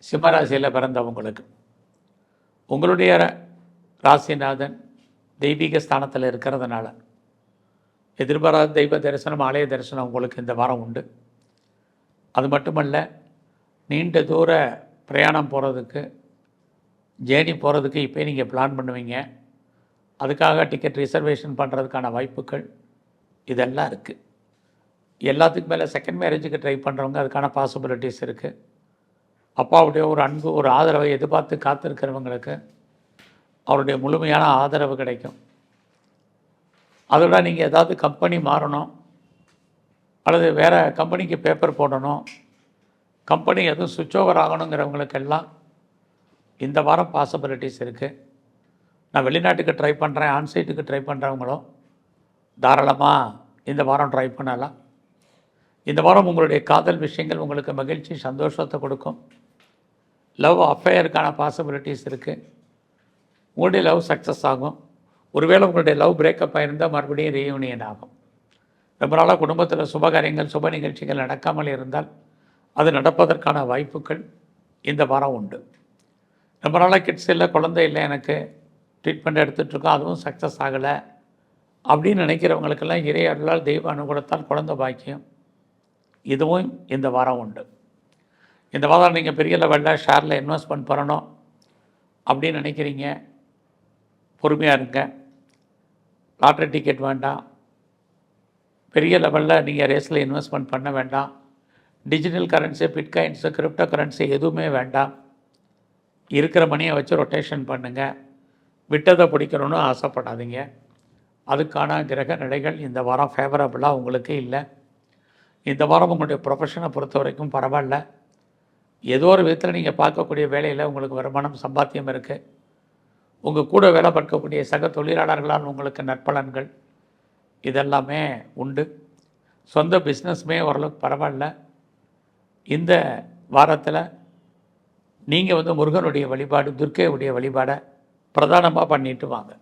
சிம்மராசியில் பிறந்தவங்களுக்கு உங்களுடைய ராசிநாதன் தெய்வீக ஸ்தானத்தில் இருக்கிறதுனால எதிர்பாராத தெய்வ தரிசனம், ஆலய தரிசனம் உங்களுக்கு இந்த வாரம் உண்டு. அது மட்டுமல்ல, நீண்ட தூர பிரயாணம் போகிறதுக்கு, ஜேர்னி போகிறதுக்கு இப்போ நீங்கள் பிளான் பண்ணுவீங்க. அதுக்காக டிக்கெட் ரிசர்வேஷன் பண்ணுறதுக்கான வாய்ப்புகள் இதெல்லாம் இருக்குது. எல்லாத்துக்கு மேலே செகண்ட் மேரேஜுக்கு ட்ரை பண்ணுறவங்க அதுக்கான பாசிபிலிட்டிஸ் இருக்குது. அப்பாவுடைய ஒரு அன்பு, ஒரு ஆதரவை எதிர்பார்த்து காத்திருக்கிறவங்களுக்கு அவருடைய முழுமையான ஆதரவு கிடைக்கும். அதோட நீங்கள் ஏதாவது கம்பெனி மாறணும் அல்லது வேறு கம்பெனிக்கு பேப்பர் போடணும், கம்பெனி எதுவும் சுவிட்ச் ஓவர் ஆகணுங்கிறவங்களுக்கெல்லாம் இந்த வாரம் பாசிபிலிட்டிஸ் இருக்குது. நான் வெளிநாட்டுக்கு ட்ரை பண்ணுறேன், ஆன்சைட்டுக்கு ட்ரை பண்ணுறவங்களும் தாராளமாக இந்த வாரம் ட்ரை பண்ணலாம். இந்த வாரம் உங்களுடைய காதல் விஷயங்கள் உங்களுக்கு மகிழ்ச்சி, சந்தோஷத்தை கொடுக்கும். லவ் அஃபேருக்கான பாசிபிலிட்டிஸ் இருக்குது. உங்களுடைய லவ் சக்ஸஸ் ஆகும். ஒருவேளை உங்களுடைய லவ் பிரேக்கப் ஆகிருந்தால் மறுபடியும் ரீயூனியன் ஆகும். ரொம்ப நாளாக குடும்பத்தில் சுபகாரியங்கள், சுப நிகழ்ச்சிகள் நடக்காமல் இருந்தால் அது நடப்பதற்கான வாய்ப்புகள் இந்த வாரம் உண்டு. ரொம்ப நாளாக கிட்ஸ் இல்லை, குழந்தை இல்லை, எனக்கு ட்ரீட்மெண்ட் எடுத்துகிட்ருக்கோம், அதுவும் சக்ஸஸ் ஆகலை அப்படின்னு நினைக்கிறவங்களுக்கெல்லாம் இறை அருளால், தெய்வ அனுகூலத்தால் குழந்தை பாக்கியம் இதுவும் இந்த வாரம் உண்டு. இந்த வாரம் நீங்கள் பெரிய லெவலில் ஷேரில் இன்வெஸ்ட்மெண்ட் பண்ணணும் அப்படின்னு நினைக்கிறீங்க, பொறுமையாக இருங்க. லாட்ரி டிக்கெட் வேண்டாம், பெரிய லெவலில் நீங்கள் ரேஸில் இன்வெஸ்ட்மெண்ட் பண்ண வேண்டாம். Digital currency, bitcoins, crypto currency எதுவுமே வேண்டாம். இருக்கிற மணியை வச்சு ரொட்டேஷன் பண்ணுங்கள். விட்டதை பிடிக்கணும்னு ஆசைப்படாதீங்க. அதுக்கான கிரக நிலைகள் இந்த வாரம் ஃபேவரபுளாக உங்களுக்கு இல்லை. இந்த வாரம் உங்களுடைய ப்ரொஃபஷனை பொறுத்த வரைக்கும் பரவாயில்ல. ஏதோ ஒரு விதத்தில் நீங்கள் பார்க்கக்கூடிய வேலையில் உங்களுக்கு வருமானம், சம்பாத்தியம் இருக்குது. உங்கள் கூட வேலை பார்க்கக்கூடிய சக தொழிலாளர்களால் உங்களுக்கு நற்பலன்கள் இதெல்லாமே உண்டு. சொந்த பிஸ்னஸுமே ஓரளவுக்கு பரவாயில்ல. இந்த வாரத்தில் நீங்கள் முருகனுடைய வழிபாடு, துர்க்கையுடைய வழிபாடை பிரதானமாக பண்ணிட்டு வாங்க.